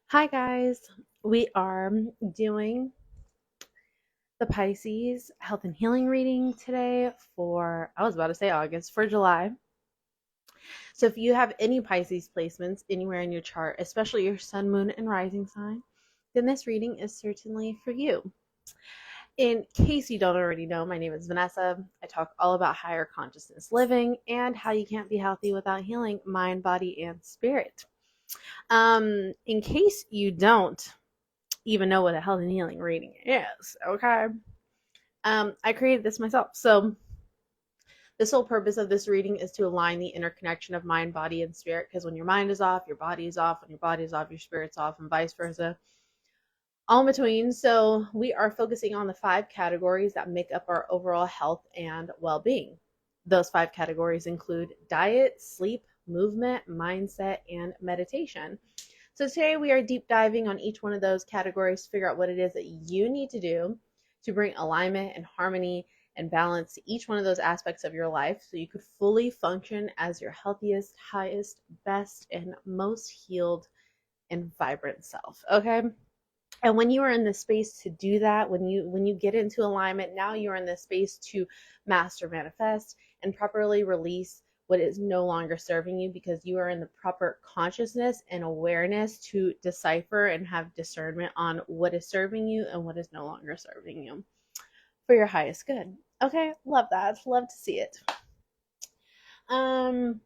Hi guys, we are doing the Pisces health and healing reading today for, I was about to say August, for July. So if you have any Pisces placements anywhere in your chart, especially your sun, moon, and rising sign, then this reading is certainly for you. In case you don't already know, my name is Vanessa. I talk all about higher consciousness living and how you can't be healthy without healing mind, body, and spirit. In case you don't even know what a health and healing reading is, okay? I created this myself. So the sole purpose of this reading is to align the interconnection of mind, body, and spirit. Because when your mind is off, your body is off. When your body is off, your spirit's off, and vice versa. All in between. So we are focusing on the 5 categories that make up our overall health and well-being. Those 5 categories include diet, sleep, movement, mindset, and meditation. So today we are deep diving on each one of those categories to figure out what it is that you need to do to bring alignment and harmony and balance to each one of those aspects of your life so you could fully function as your healthiest, highest, best, and most healed and vibrant self. Okay? And when you are in the space to do that, when you get into alignment, now you're in the space to master, manifest, and properly release what is no longer serving you, because you are in the proper consciousness and awareness to decipher and have discernment on what is serving you and what is no longer serving you for your highest good. Okay, love that. Love to see it. Um,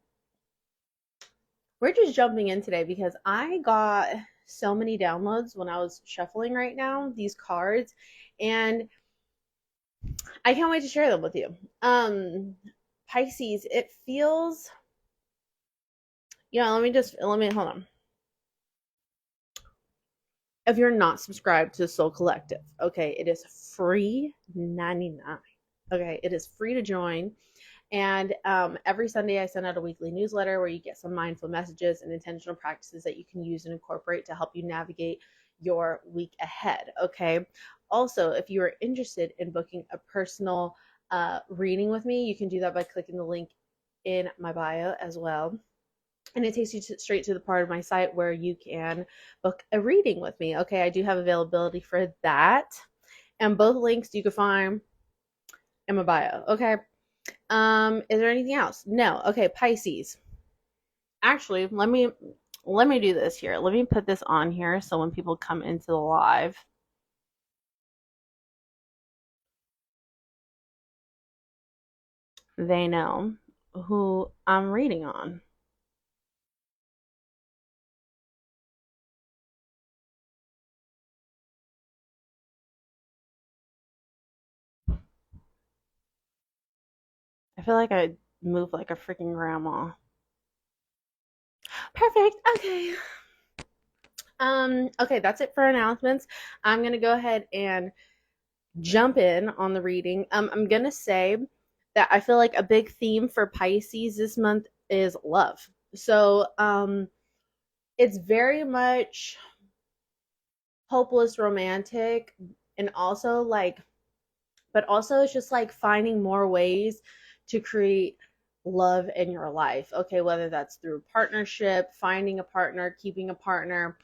we're just jumping in today because I got so many downloads when I was shuffling right now, these cards, and I can't wait to share them with you. Pisces, it feels, let me hold on. If you're not subscribed to Soul Collective, okay, it is free 99. Okay, it is free to join. And every Sunday, I send out a weekly newsletter where you get some mindful messages and intentional practices that you can use and incorporate to help you navigate your week ahead. Okay. Also, if you are interested in booking a personal reading with me, you can do that by clicking the link in my bio as well. And it takes you straight to the part of my site where you can book a reading with me. Okay. I do have availability for that. And both links you can find in my bio. Okay. Is there anything else? No. Okay, Pisces. Actually, let me do this here. Let me put this on here so when people come into the live, they know who I'm reading on. I feel like I move like a freaking grandma. Perfect. Okay. Okay, that's it for announcements. I'm gonna go ahead and jump in on the reading. I'm gonna say that I feel like a big theme for Pisces this month is love. So it's very much hopeless romantic, and also like, but also it's just like finding more ways to create love in your life. Okay, whether that's through partnership, finding a partner, keeping a partner,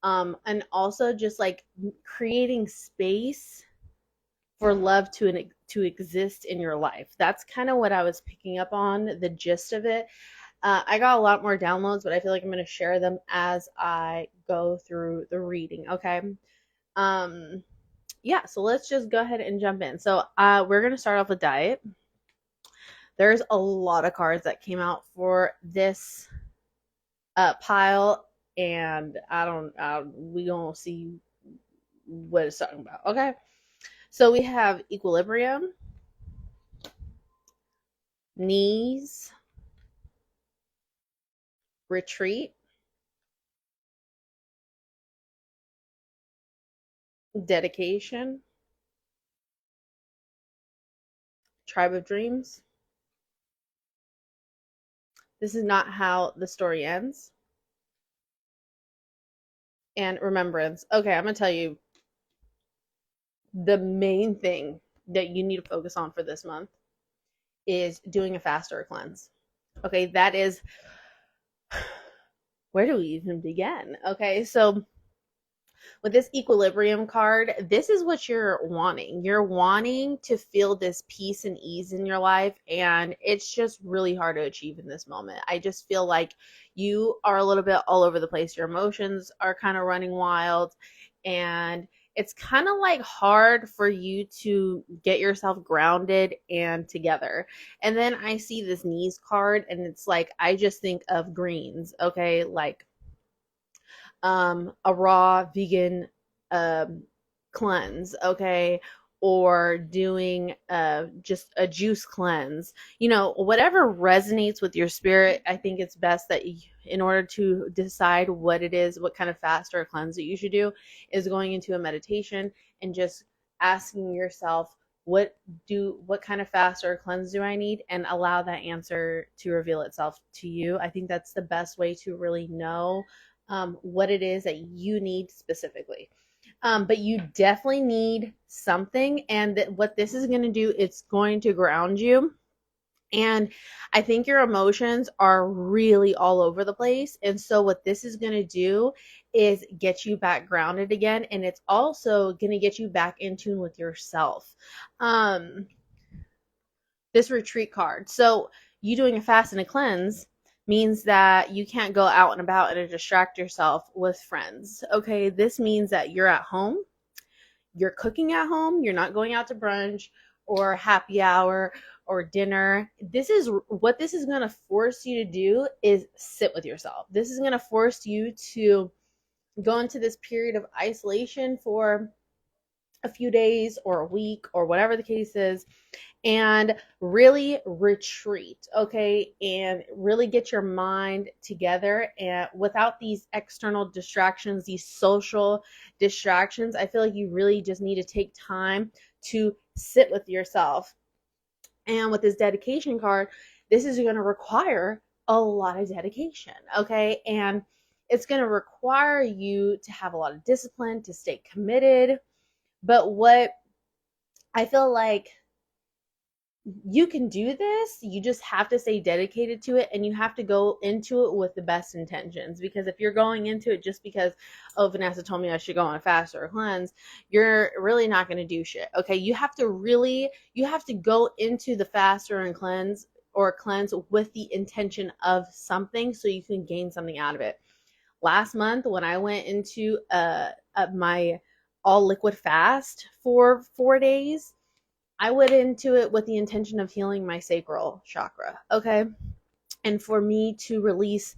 and also just like creating space for love to exist in your life. That's kind of what I was picking up on, the gist of it. I got a lot more downloads, but I feel like I'm going to share them as I go through the reading. Okay. Um, yeah, so let's just go ahead and jump in. So we're going to start off with diet. There's a lot of cards that came out for this pile, and we gonna see what it's talking about. Okay, so we have equilibrium, knees, retreat, dedication, tribe of dreams. This is not how the story ends. And remembrance. Okay, I'm gonna tell you the main thing that you need to focus on for this month is doing a fast or a cleanse. Okay, that is, where do we even begin? Okay, so with this equilibrium card, this is what you're wanting. You're wanting to feel this peace and ease in your life, and it's just really hard to achieve in this moment. I just feel like you are a little bit all over the place. Your emotions are kind of running wild, and it's kind of like hard for you to get yourself grounded and together. And then I see this knees card, and it's like I just think of greens, okay? Like a raw vegan um, cleanse, okay, or doing just a juice cleanse. You know, whatever resonates with your spirit. I think it's best that you, in order to decide what it is, what kind of fast or cleanse that you should do, is going into a meditation and just asking yourself, what kind of fast or cleanse do I need, and allow that answer to reveal itself to you. I think that's the best way to really know what it is that you need specifically. But you definitely need something, and what this is going to do, it's going to ground you. And I think your emotions are really all over the place. And so, what this is going to do is get you back grounded again. And it's also going to get you back in tune with yourself. Um, this retreat card. So, you doing a fast and a cleanse means that you can't go out and about and distract yourself with friends. Okay, this means that you're at home, you're cooking at home, you're not going out to brunch or happy hour or dinner. This is what this is going to force you to do, is sit with yourself. This is going to force you to go into this period of isolation for a few days or a week or whatever the case is, and really retreat, okay, and really get your mind together, and without these external distractions, these social distractions. I feel like you really just need to take time to sit with yourself. And with this dedication card, this is going to require a lot of dedication, okay, and it's going to require you to have a lot of discipline, to stay committed. But what I feel like, you can do this, you just have to stay dedicated to it, and you have to go into it with the best intentions. Because if you're going into it just because, oh, Vanessa told me I should go on a fast or a cleanse, you're really not going to do shit. Okay, you have to go into the fast or cleanse with the intention of something, so you can gain something out of it. Last month, when I went into my all liquid fast for 4 days, I went into it with the intention of healing my sacral chakra, okay? And for me to release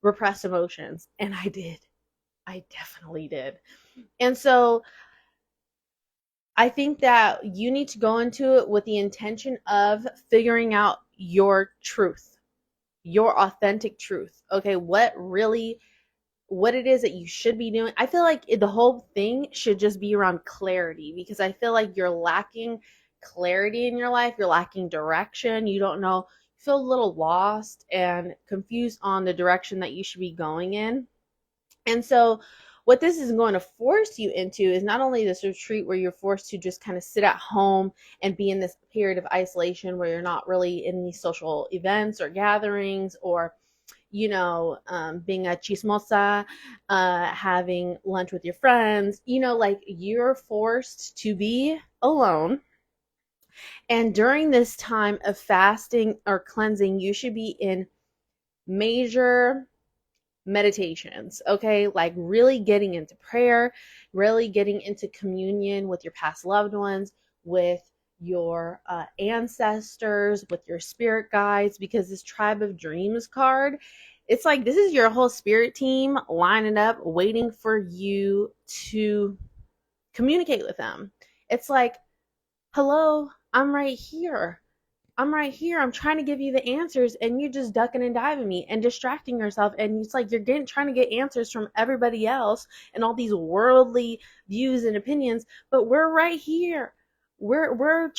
repressed emotions. And I did. I definitely did. And so I think that you need to go into it with the intention of figuring out your truth, your authentic truth, okay? What it is that you should be doing. I feel like the whole thing should just be around clarity, because I feel like you're lacking clarity in your life. You're lacking direction. You don't know, you feel a little lost and confused on the direction that you should be going in. And so, what this is going to force you into is not only this retreat where you're forced to just kind of sit at home and be in this period of isolation where you're not really in these social events or gatherings, or being a chismosa, having lunch with your friends, like you're forced to be alone. And during this time of fasting or cleansing, you should be in major meditations, okay? Like really getting into prayer, really getting into communion with your past loved ones, with your ancestors, with your spirit guides, because this Tribe of Dreams card, it's like this is your whole spirit team lining up, waiting for you to communicate with them. It's like, hello, I'm right here. I'm right here. I'm trying to give you the answers, and you're just ducking and diving me and distracting yourself. And it's like you're trying to get answers from everybody else and all these worldly views and opinions. But we're right here. We're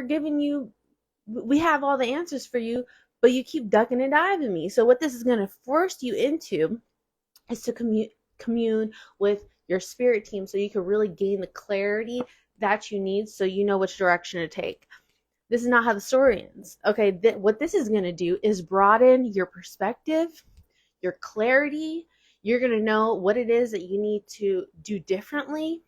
giving you. We have all the answers for you, but you keep ducking and diving me. So what this is going to force you into is to commune with your spirit team, so you can really gain the clarity that you need, so you know which direction to take. This is not how the story ends. Okay, what this is going to do is broaden your perspective, your clarity, You're going to know what it is that you need to do differently.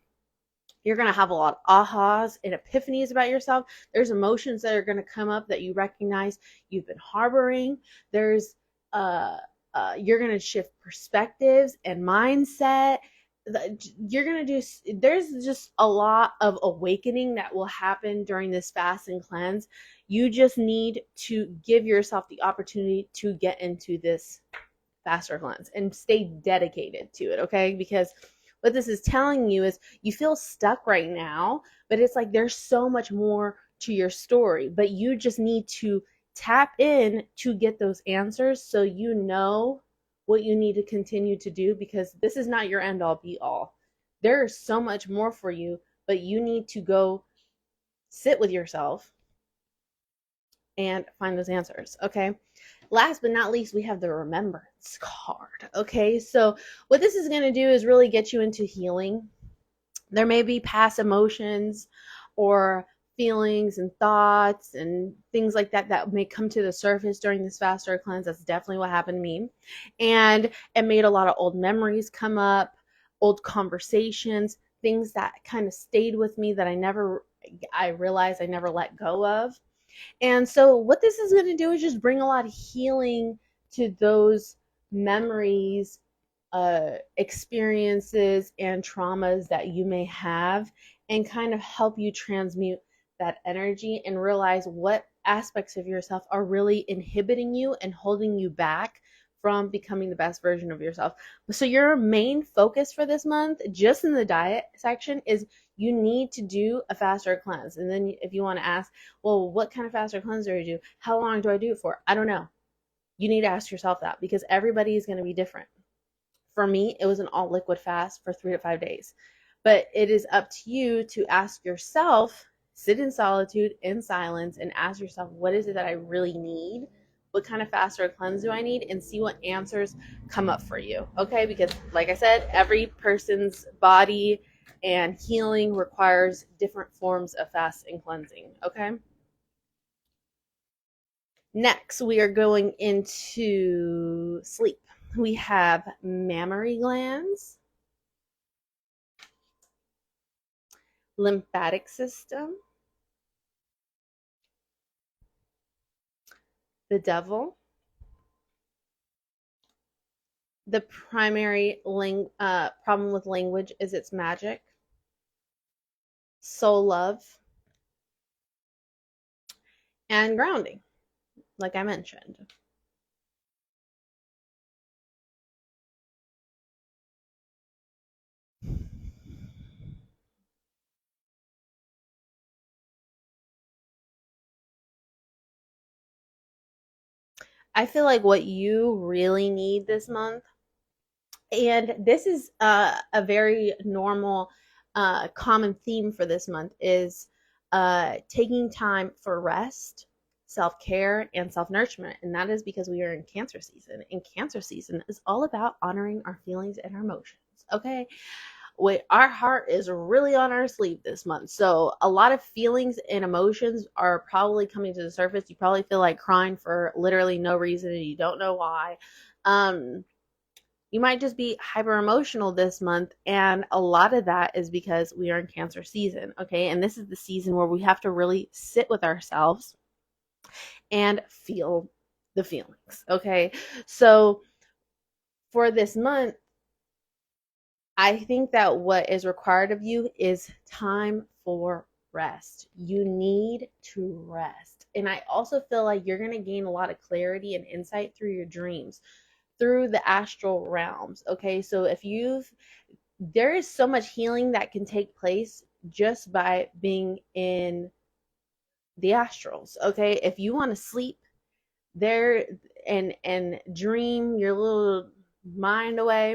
You're going to have a lot of ahas and epiphanies about yourself. There's emotions that are going to come up that you recognize you've been harboring. There's you're going to shift perspectives and mindset. You're going to do, there's just a lot of awakening that will happen during this fast and cleanse. You just need to give yourself the opportunity to get into this faster cleanse and stay dedicated to it, okay? Because what this is telling you is you feel stuck right now, but it's like there's so much more to your story, but you just need to tap in to get those answers so you know what you need to continue to do, because this is not your end all be all. There is so much more for you, but you need to go sit with yourself and find those answers, okay? Last but not least, we have the remembrance card, okay? So what this is going to do is really get you into healing. There may be past emotions or feelings and thoughts and things like that that may come to the surface during this fast or cleanse. That's definitely what happened to me. And it made a lot of old memories come up, old conversations, things that kind of stayed with me that I realized I never let go of. And so what this is going to do is just bring a lot of healing to those memories, experiences, and traumas that you may have, and kind of help you transmute that energy and realize what aspects of yourself are really inhibiting you and holding you back from becoming the best version of yourself. So your main focus for this month, just in the diet section, is you need to do a faster cleanse. And then if you want to ask, well, what kind of faster cleanse do I do? How long do I do it for? I don't know. You need to ask yourself that, because everybody is going to be different. For me, it was an all liquid fast for 3 to 5 days. But it is up to you to ask yourself, sit in solitude, in silence, and ask yourself, what is it that I really need? What kind of fast or cleanse do I need? And see what answers come up for you. Okay? Because like I said, every person's body and healing requires different forms of fast and cleansing. Okay? Next, we are going into sleep. We have mammary glands, lymphatic system, the devil, the primary problem with language is its magic, soul love, and grounding, like I mentioned. I feel like what you really need this month, and this is a very normal, common theme for this month, is taking time for rest, self care, and self nourishment. And that is because we are in Cancer season. And Cancer season is all about honoring our feelings and our emotions. Okay. Wait, our heart is really on our sleeve this month. So a lot of feelings and emotions are probably coming to the surface. You probably feel like crying for literally no reason and you don't know why. You might just be hyper emotional this month, and a lot of that is because we are in Cancer season, okay? And this is the season where we have to really sit with ourselves and feel the feelings, okay? So for this month, I think that what is required of you is time for rest. You need to rest. And I also feel like you're going to gain a lot of clarity and insight through your dreams, through the astral realms. Okay, so there is so much healing that can take place just by being in the astrals. Okay, if you want to sleep there and dream your little mind away,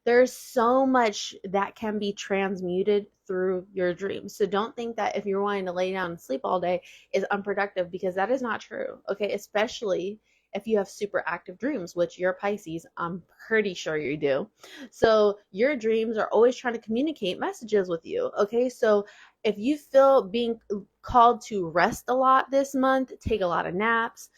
there's so much that can be transmuted through your dreams. So don't think that if you're wanting to lay down and sleep all day is unproductive, because that is not true. Okay, especially if you have super active dreams, which you're Pisces, I'm pretty sure you do. So your dreams are always trying to communicate messages with you. Okay, so if you feel being called to rest a lot this month, take a lot of naps,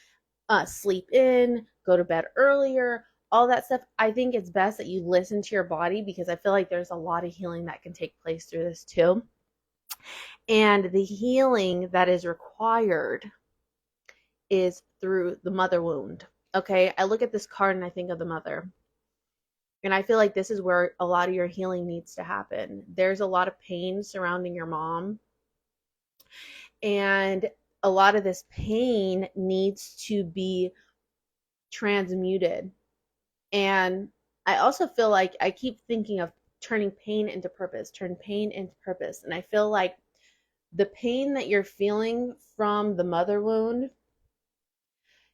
sleep in, go to bed earlier, all that stuff, I think it's best that you listen to your body, because I feel like there's a lot of healing that can take place through this too. And the healing that is required is through the mother wound. Okay, I look at this card and I think of the mother. And I feel like this is where a lot of your healing needs to happen. There's a lot of pain surrounding your mom, and a lot of this pain needs to be transmuted. And I also feel like I keep thinking of turning pain into purpose, turn pain into purpose. And I feel like the pain that you're feeling from the mother wound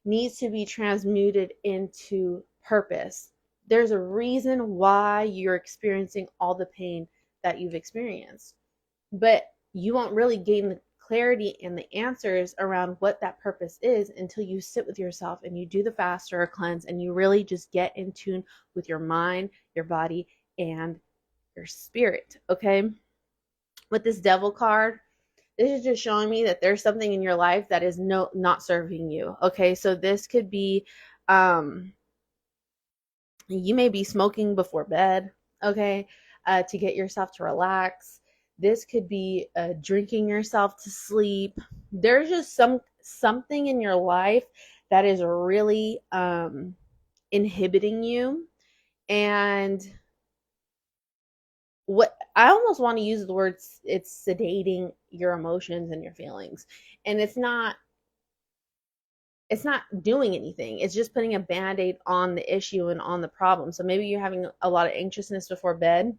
needs to be transmuted into purpose. There's a reason why you're experiencing all the pain that you've experienced, but you won't really gain the clarity and the answers around what that purpose is until you sit with yourself and you do the fast or a cleanse, and you really just get in tune with your mind, your body, and your spirit. Okay, with this devil card, this is just showing me that there's something in your life that is not serving you. Okay, so this could be you may be smoking before bed, okay, to get yourself to relax. This could be drinking yourself to sleep. There's just something in your life that is really inhibiting you. And what I almost want to use the word, it's sedating your emotions and your feelings. And it's not doing anything. It's just putting a band-aid on the issue and on the problem. So maybe you're having a lot of anxiousness before bed,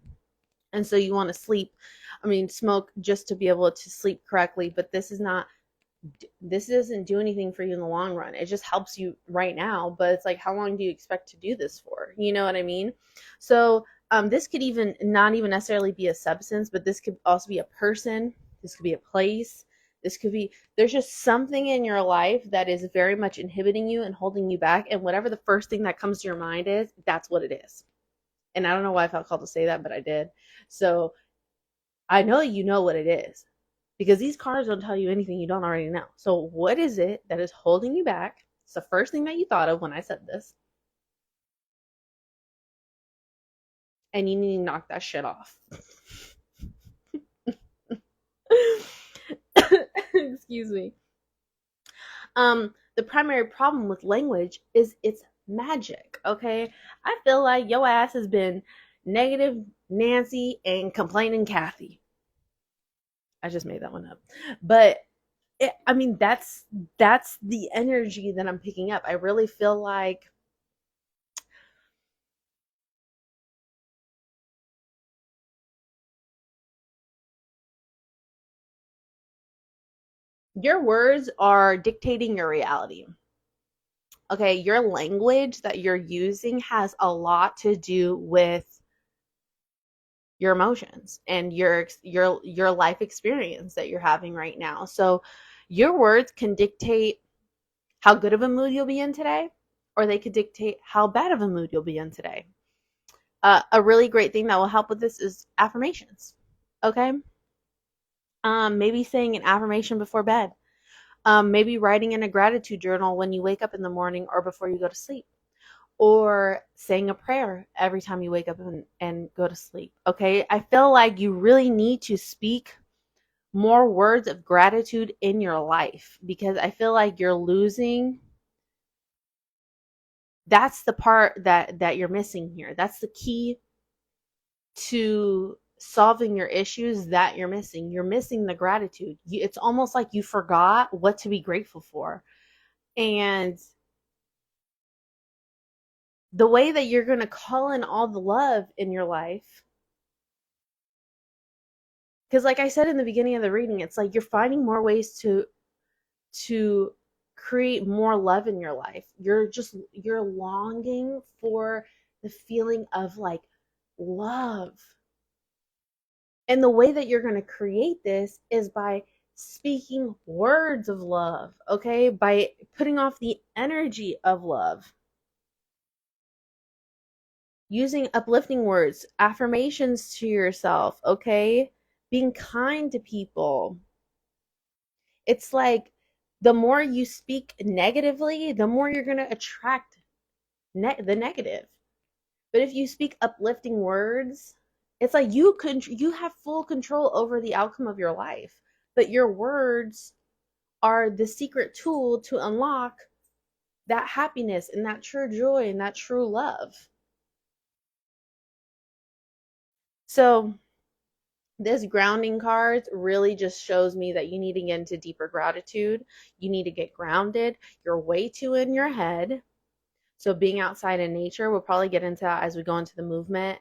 and so you want to smoke just to be able to sleep correctly, but this doesn't do anything for you in the long run. It just helps you right now, but it's like, how long do you expect to do this for? You know what I mean? So this could even not even necessarily be a substance, but this could also be a person. This could be a place. There's just something in your life that is very much inhibiting you and holding you back. And whatever the first thing that comes to your mind is, that's what it is. And I don't know why I felt called to say that, but I did. So I know you know what it is, because these cards don't tell you anything you don't already know. So what is it that is holding you back? It's the first thing that you thought of when I said this. And you need to knock that shit off. Excuse me. The primary problem with language is it's magic, okay? I feel like your ass has been negative Nancy and complaining Kathy. I just made that one up. But that's the energy that I'm picking up. I really feel like your words are dictating your reality. Okay, your language that you're using has a lot to do with your emotions and your life experience that you're having right now. So your words can dictate how good of a mood you'll be in today, or they could dictate how bad of a mood you'll be in today. A really great thing that will help with this is affirmations. Okay, maybe saying an affirmation before bed. Maybe writing in a gratitude journal when you wake up in the morning or before you go to sleep, or saying a prayer every time you wake up and go to sleep. Okay, I feel like you really need to speak more words of gratitude in your life, because I feel like you're losing. That's the part that you're missing here. That's the key to solving your issues that you're missing. You're missing the gratitude. It's almost like you forgot what to be grateful for. And the way that you're going to call in all the love in your life, because like I said in the beginning of the reading, it's like you're finding more ways to create more love in your life. You're longing for the feeling of like love. And the way that you're going to create this is by speaking words of love, okay? By putting off the energy of love. Using uplifting words, affirmations to yourself, okay? Being kind to people. It's like the more you speak negatively, the more you're going to attract the negative. But if you speak uplifting words, it's like you have full control over the outcome of your life. But your words are the secret tool to unlock that happiness and that true joy and that true love. So this grounding card really just shows me that you need to get into deeper gratitude. You need to get grounded. You're way too in your head. So being outside in nature, we'll probably get into that as we go into the movement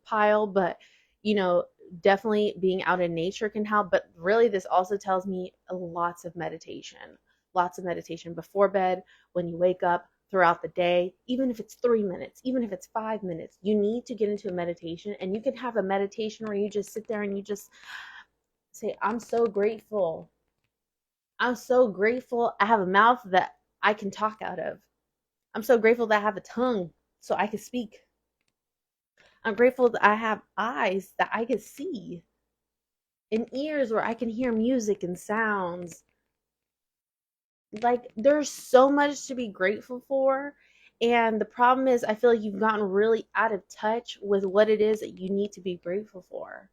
pile. But, definitely being out in nature can help. But really, this also tells me lots of meditation before bed, when you wake up, throughout the day, even if it's 3 minutes, even if it's 5 minutes, you need to get into a meditation. And you can have a meditation where you just sit there and you just say, I'm so grateful. I'm so grateful I have a mouth that I can talk out of. I'm so grateful that I have a tongue so I can speak. I'm grateful that I have eyes that I can see and ears where I can hear music and sounds. Like, there's so much to be grateful for. And the problem is, I feel like you've gotten really out of touch with what it is that you need to be grateful for.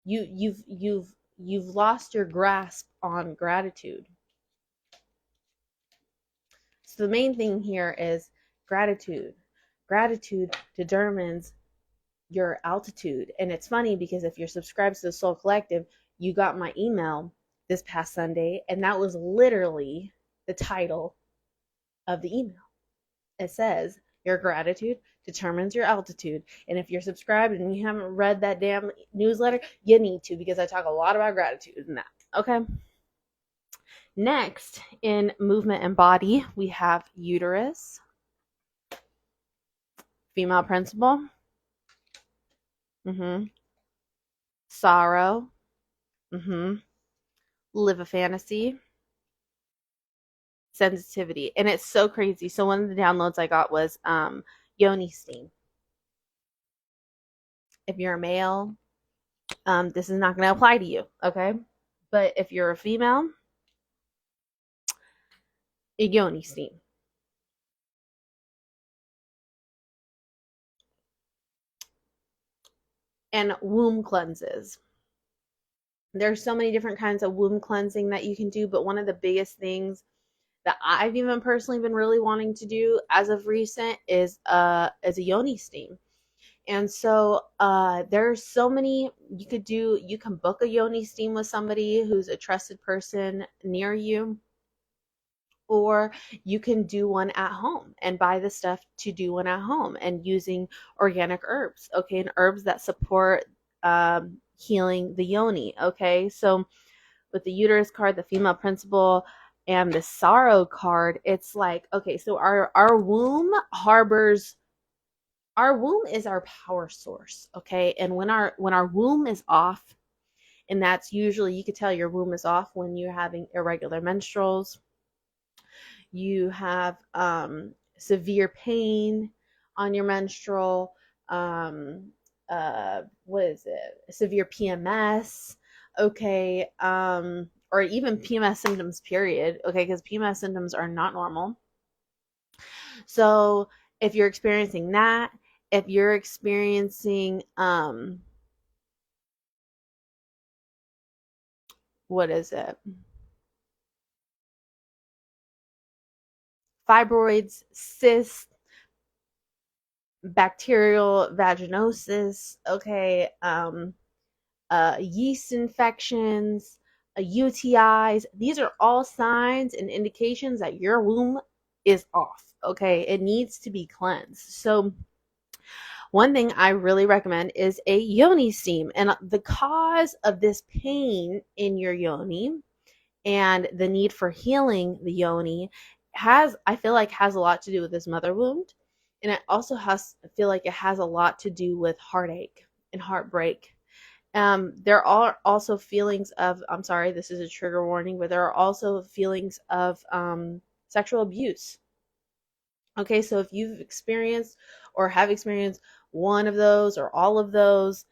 You've lost your grasp on gratitude. So the main thing here is gratitude. Gratitude determines your altitude. And it's funny because if you're subscribed to the Soul Collective, you got my email this past Sunday, and that was literally the title of the email. It says, your gratitude determines your altitude. And if you're subscribed and you haven't read that damn newsletter, you need to, because I talk a lot about gratitude in that. Okay. Next, in movement and body, we have uterus, female principle, sorrow, live a fantasy, sensitivity. And it's so crazy. So one of the downloads I got was yoni steam. If you're a male, this is not going to apply to you, okay? But if you're a female, a yoni steam. And womb cleanses. There's so many different kinds of womb cleansing that you can do, but one of the biggest things that I've even personally been really wanting to do as of recent is a yoni steam. And so there's so many you could do. You can book a yoni steam with somebody who's a trusted person near you, or you can do one at home and buy the stuff to do one at home, and using organic herbs, okay, and herbs that support healing the yoni, okay? So with the uterus card, the female principle, and the sorrow card, it's like, okay, so our womb is our power source, okay? And when our womb is off, and that's usually, you could tell your womb is off when you're having irregular menstruals, you have severe pain on your menstrual, what is it? Severe PMS, okay, or even PMS symptoms, period, okay, because PMS symptoms are not normal. So if you're experiencing that, if you're experiencing what is it? Fibroids, cysts, bacterial vaginosis, okay, yeast infections, UTIs. These are all signs and indications that your womb is off, okay? It needs to be cleansed. So one thing I really recommend is a yoni steam. And the cause of this pain in your yoni and the need for healing the yoni I feel like has a lot to do with this mother wound. And it also I feel like it has a lot to do with heartache and heartbreak. There are also feelings of, I'm sorry, this is a trigger warning, but there are also feelings of sexual abuse. Okay, so if you've experienced or have experienced one of those or all of those,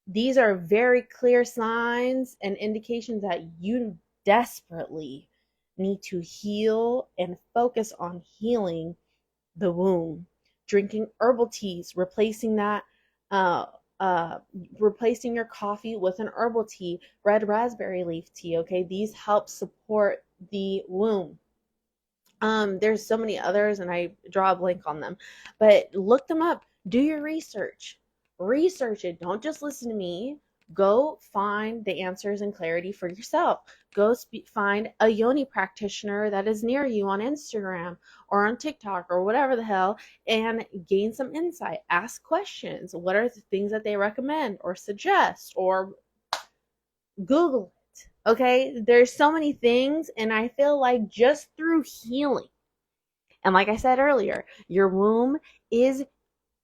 these are very clear signs and indications that you desperately need to heal and focus on healing the womb. Drinking herbal teas, uh, uh, replacing your coffee with an herbal tea, red raspberry leaf tea. Okay, these help support the womb. There's so many others, and I draw a blank on them, but look them up. Do your research. Research it. Don't just listen to me. Go find the answers and clarity for yourself. Go find a yoni practitioner that is near you on Instagram or on TikTok or whatever the hell, and gain some insight. Ask questions. What are the things that they recommend or suggest, or Google it. Okay, there's so many things, and I feel like just through healing, and like I said earlier, your womb is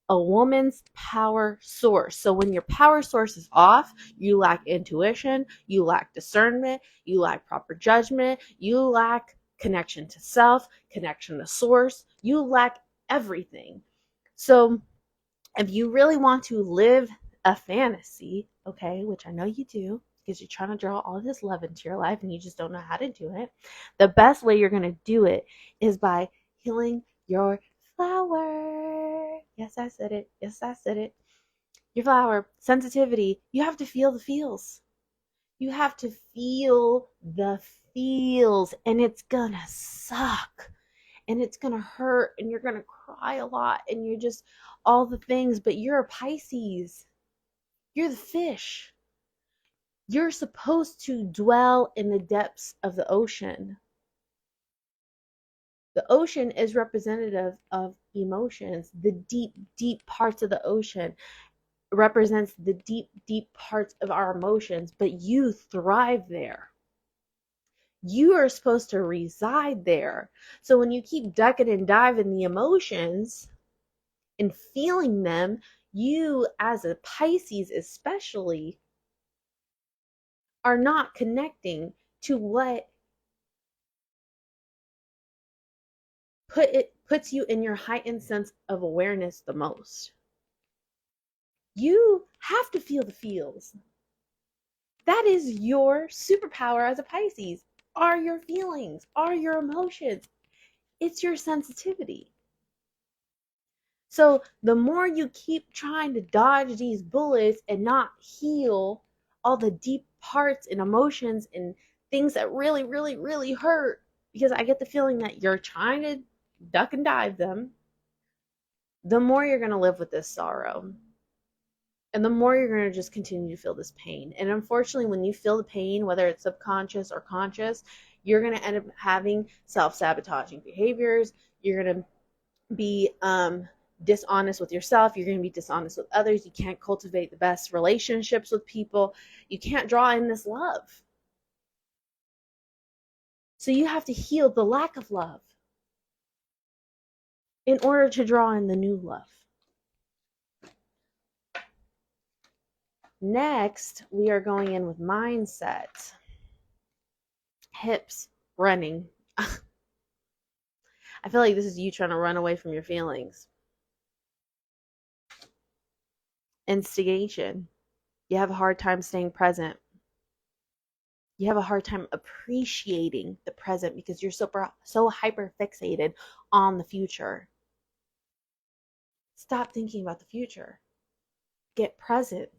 a woman's power source. So when your power source is off, you lack intuition, you lack discernment, you lack proper judgment, you lack connection to self, connection to source, you lack everything. So if you really want to live a fantasy, okay, which I know you do because you're trying to draw all this love into your life and you just don't know how to do it, the best way you're going to do it is by healing your flower. Yes, I said it. Yes, I said it. Your flower. Sensitivity. You have to feel the feels. You have to feel the feels, and it's going to suck. And it's going to hurt, and you're going to cry a lot, and you're just all the things, but you're a Pisces. You're the fish. You're supposed to dwell in the depths of the ocean. The ocean is representative of emotions. The deep, deep parts of the ocean represents the deep, deep parts of our emotions, but you thrive there. You are supposed to reside there. So when you keep ducking and diving the emotions and feeling them, you as a Pisces especially are not connecting to what puts you in your heightened sense of awareness the most. You have to feel the feels. That is your superpower as a Pisces. Are your feelings, are your emotions. It's your sensitivity. So the more you keep trying to dodge these bullets and not heal all the deep parts and emotions and things that really, really, really hurt, because I get the feeling that you're trying to duck and dive them, the more you're going to live with this sorrow. And the more you're going to just continue to feel this pain. And unfortunately, when you feel the pain, whether it's subconscious or conscious, you're going to end up having self-sabotaging behaviors. You're going to be dishonest with yourself. You're going to be dishonest with others. You can't cultivate the best relationships with people. You can't draw in this love. So you have to heal the lack of love in order to draw in the new love. Next, we are going in with mindset. Hips, running. I feel like this is you trying to run away from your feelings. Instigation. You have a hard time staying present. You have a hard time appreciating the present because you're so hyper fixated on the future. Stop thinking about the future. Get present.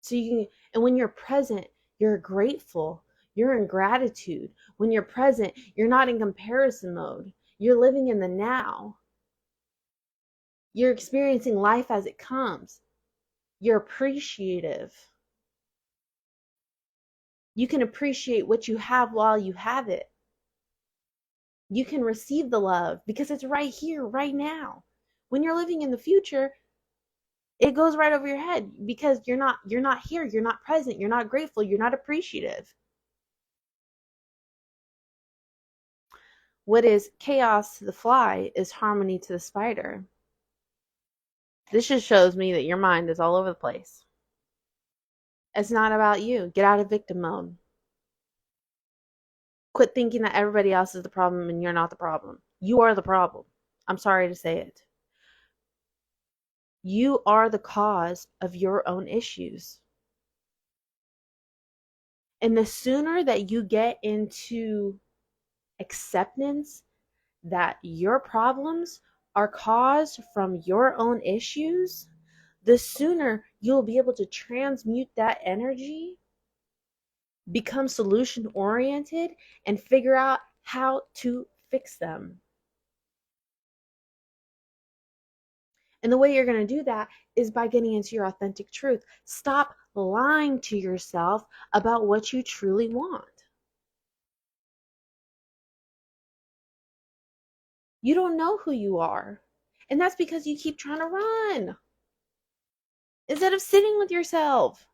So you can, and when you're present, you're grateful. You're in gratitude. When you're present, you're not in comparison mode. You're living in the now. You're experiencing life as it comes. You're appreciative. You can appreciate what you have while you have it. You can receive the love because it's right here, right now. When you're living in the future, it goes right over your head because you're not here, you're not present, you're not grateful, you're not appreciative. What is chaos to the fly is harmony to the spider. This just shows me that your mind is all over the place. It's not about you. Get out of victim mode. Quit thinking that everybody else is the problem and you're not the problem. You are the problem. I'm sorry to say it. You are the cause of your own issues. And the sooner that you get into acceptance that your problems are caused from your own issues, the sooner you'll be able to transmute that energy, become solution oriented, and figure out how to fix them. And the way you're going to do that is by getting into your authentic truth. Stop lying to yourself about what you truly want. You don't know who you are. And that's because you keep trying to run instead of sitting with yourself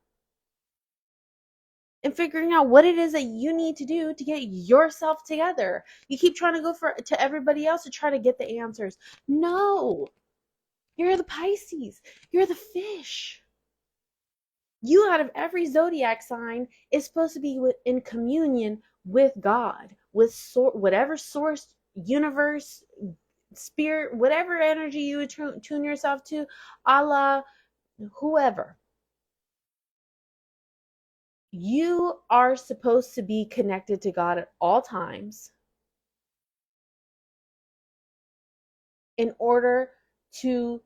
and figuring out what it is that you need to do to get yourself together. You keep trying to go to everybody else to try to get the answers. No, you're the Pisces. You're the fish. You, out of every zodiac sign, is supposed to be in communion with God, with whatever source, universe, spirit, whatever energy you would tune yourself to, Allah, whoever. You are supposed to be connected to God at all times in order to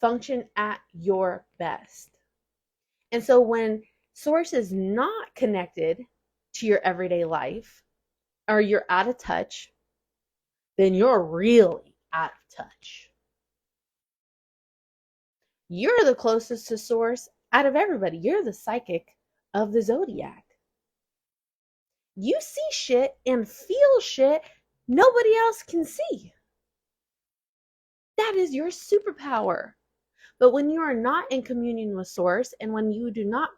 function at your best. And so when source is not connected to your everyday life, or you're out of touch, then you're really out of touch. You're the closest to source out of everybody. You're the psychic of the zodiac. You see shit and feel shit nobody else can see. That is your superpower. But when you are not in communion with source, and when you do not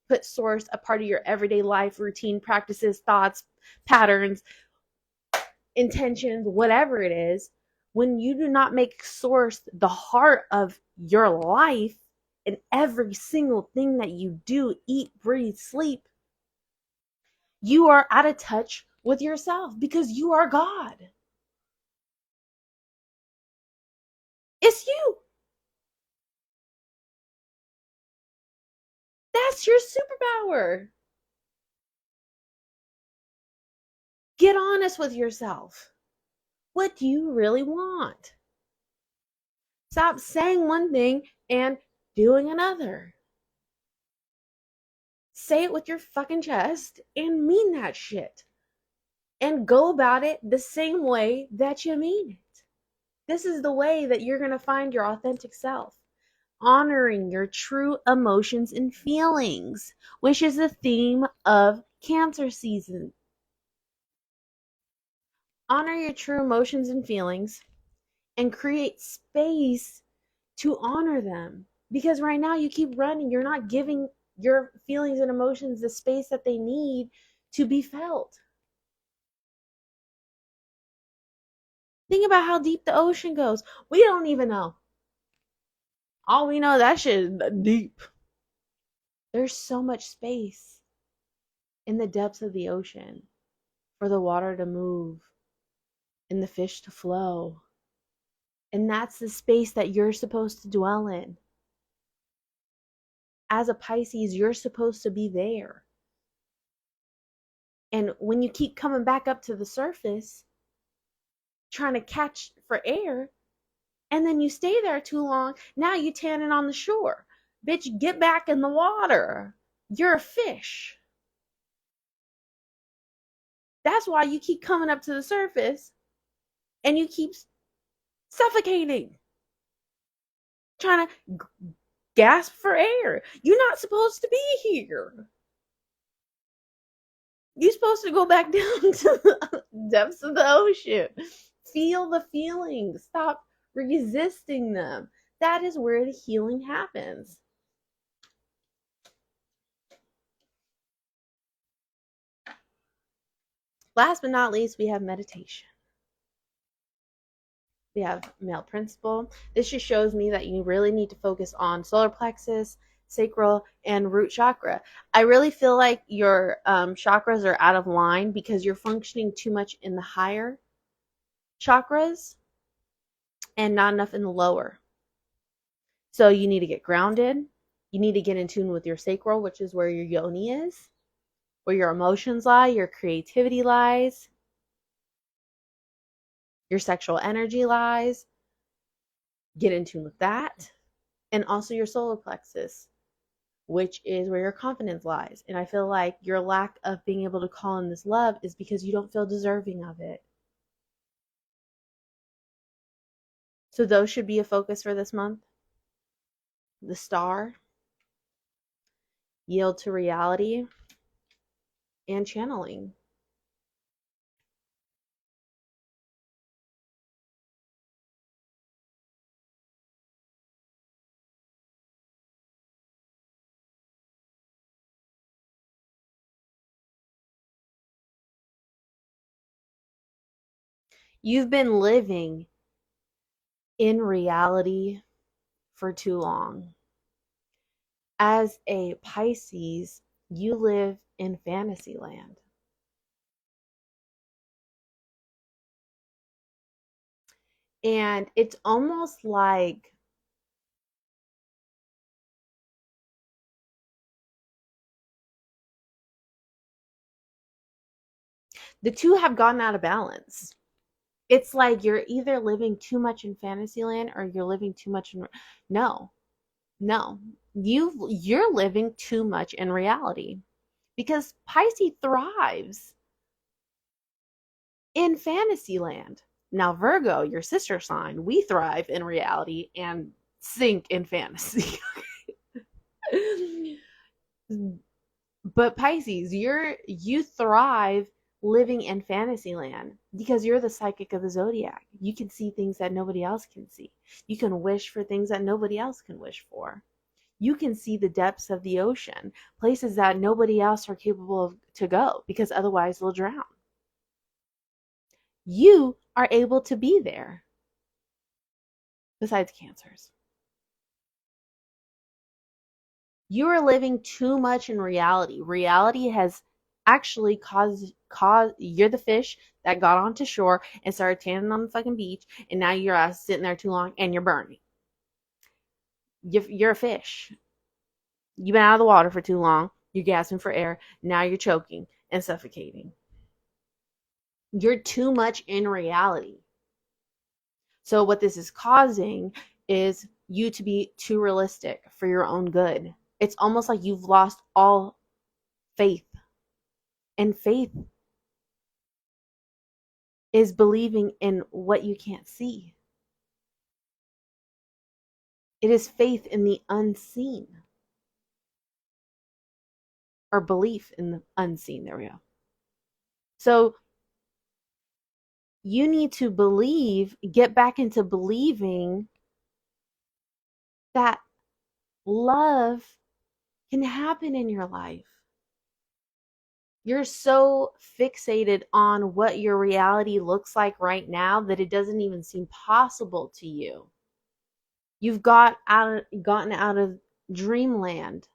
put source a part of your everyday life, routine, practices, thoughts, patterns, intentions, whatever it is, when you do not make source the heart of your life and every single thing that you do, eat, breathe, sleep, you are out of touch with yourself because you are God. It's you. That's your superpower. Get honest with yourself. What do you really want? Stop saying one thing and doing another. Say it with your fucking chest and mean that shit. And go about it the same way that you mean it. This is the way that you're going to find your authentic self. Honoring your true emotions and feelings, which is the theme of Cancer season. Honor your true emotions and feelings and create space to honor them. Because right now you keep running. You're not giving your feelings and emotions the space that they need to be felt. Think about how deep the ocean goes. We don't even know. All we know, that shit is deep. There's so much space in the depths of the ocean for the water to move and the fish to flow. And that's the space that you're supposed to dwell in. As a Pisces, you're supposed to be there. And when you keep coming back up to the surface, trying to catch for air, and then you stay there too long, now you tanning on the shore. Bitch, get back in the water. You're a fish. That's why you keep coming up to the surface and you keep suffocating, trying to gasp for air. You're not supposed to be here. You're supposed to go back down to the depths of the ocean. Feel the feelings. Stop resisting them. That is where the healing happens. Last but not least, we have meditation. We have male principle. This just shows me that you really need to focus on solar plexus, sacral, and root chakra. I really feel like your chakras are out of line because you're functioning too much in the higher chakras and not enough in the lower. So you need to get grounded. You need to get in tune with your sacral, which is where your yoni is, where your emotions lie, your creativity lies, your sexual energy lies. Get in tune with that. And also your solar plexus, which is where your confidence lies. And I feel like your lack of being able to call in this love is because you don't feel deserving of it. So those should be a focus for this month. The star, yield to reality, and channeling. You've been living in reality for too long. As a Pisces, you live in fantasy land. And it's almost like the two have gotten out of balance. It's like you're either living too much in fantasy land or you're living too much in no. No. You're living too much in reality because Pisces thrives in fantasy land. Now Virgo, your sister sign, we thrive in reality and sink in fantasy. But Pisces, you thrive living in fantasy land because you're the psychic of the zodiac. You can see things that nobody else can see. You can wish for things that nobody else can wish for. You can see the depths of the ocean, places that nobody else are capable of to go because otherwise they'll drown. You are able to be there. Besides cancers. You are living too much in reality. Reality has actually caused you're the fish that got onto shore and started tanning on the fucking beach, and now you're sitting there too long and you're burning. You're a fish. You've been out of the water for too long. You're gasping for air. Now you're choking and suffocating. You're too much in reality. So what this is causing is you to be too realistic for your own good. It's almost like you've lost all faith. And faith is believing in what you can't see. It is faith in the unseen. Or belief in the unseen. There we go. So you need to get back into believing that love can happen in your life. You're so fixated on what your reality looks like right now that it doesn't even seem possible to you. You've gotten out of dreamland.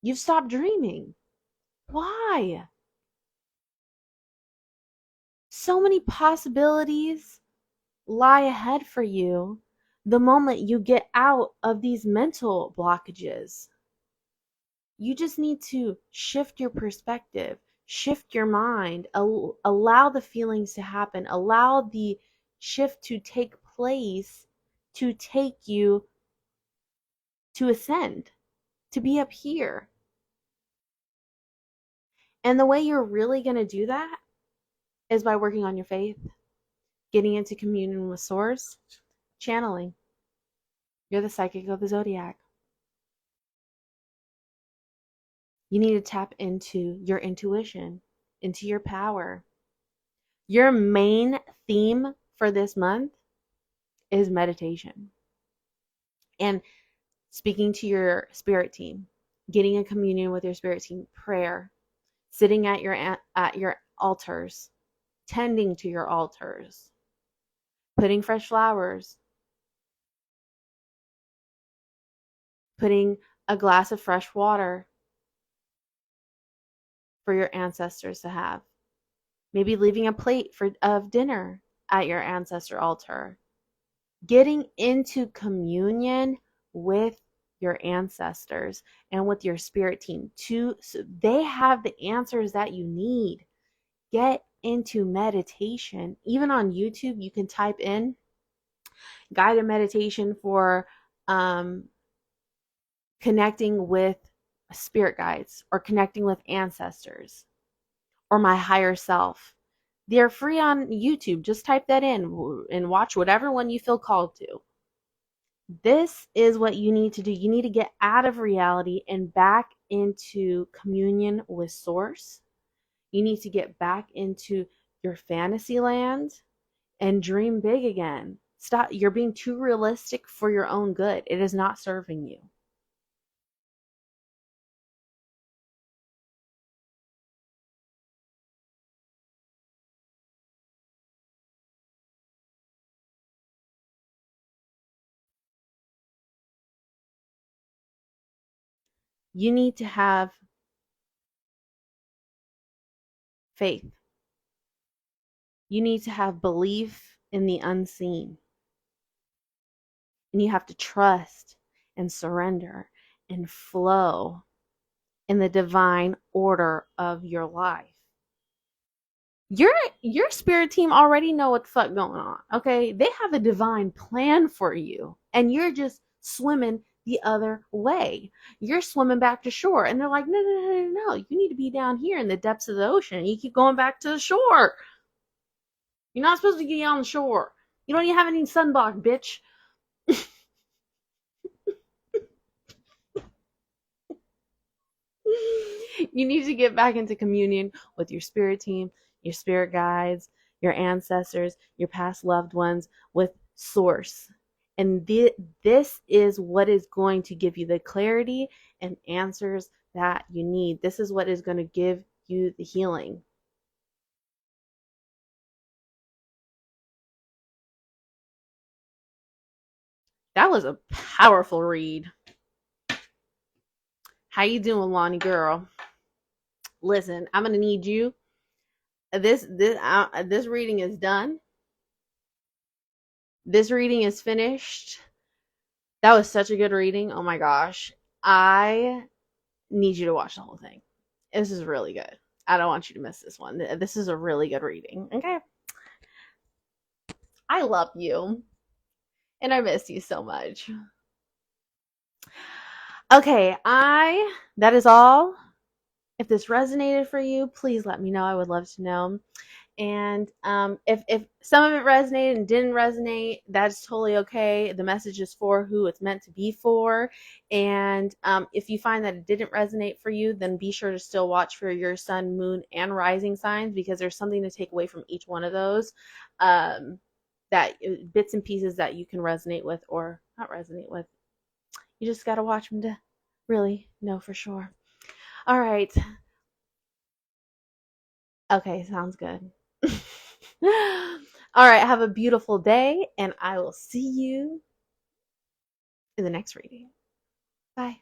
You've stopped dreaming. Why? So many possibilities lie ahead for you the moment you get out of these mental blockages. You just need to shift your perspective, shift your mind, allow the feelings to happen, allow the shift to take place to take you to ascend, to be up here. And the way you're really going to do that is by working on your faith, getting into communion with Source, channeling. You're the psychic of the zodiac. You need to tap into your intuition, into your power. Your main theme for this month is meditation and speaking to your spirit team, getting in communion with your spirit team, prayer, sitting at your altars, tending to your altars, putting fresh flowers, putting a glass of fresh water for your ancestors to have. Maybe leaving a plate of dinner at your ancestor altar. Getting into communion with your ancestors and with your spirit team too. So they have the answers that you need. Get into meditation. Even on YouTube, you can type in guided meditation for um, connecting with spirit guides or connecting with ancestors or my higher self. They're free on YouTube. Just type that in and watch whatever one you feel called to. This is what you need to do. You need to get out of reality and back into communion with Source. You need to get back into your fantasy land and dream big again. Stop. You're being too realistic for your own good. It is not serving you. You need to have faith. You need to have belief in the unseen. And you have to trust and surrender and flow in the divine order of your life. Your spirit team already know what the fuck going on. Okay? They have a divine plan for you. And you're just swimming the other way. You're swimming back to shore. And they're like, no, no, no, no, no. You need to be down here in the depths of the ocean. You keep going back to the shore. You're not supposed to get on the shore. You don't even have any sunblock, bitch. You need to get back into communion with your spirit team, your spirit guides, your ancestors, your past loved ones, with Source. And this is what is going to give you the clarity and answers that you need. This is what is going to give you the healing. That was a powerful read. How you doing, Lonnie girl? Listen, I'm gonna need you. This reading is done. This reading is finished. That was such a good reading. Oh my gosh. I need you to watch the whole thing. This is really good. I don't want you to miss this one. This is a really good reading. Okay. I love you. And I miss you so much. Okay, that is all. If this resonated for you, please let me know. I would love to know. And if some of it resonated and didn't resonate, that's totally okay. The message is for who it's meant to be for. And if you find that it didn't resonate for you, then be sure to still watch for your sun, moon, and rising signs, because there's something to take away from each one of those, that bits and pieces that you can resonate with or not resonate with. You just got to watch them to really know for sure. All right. Okay, sounds good. All right, have a beautiful day, and I will see you in the next reading. Bye.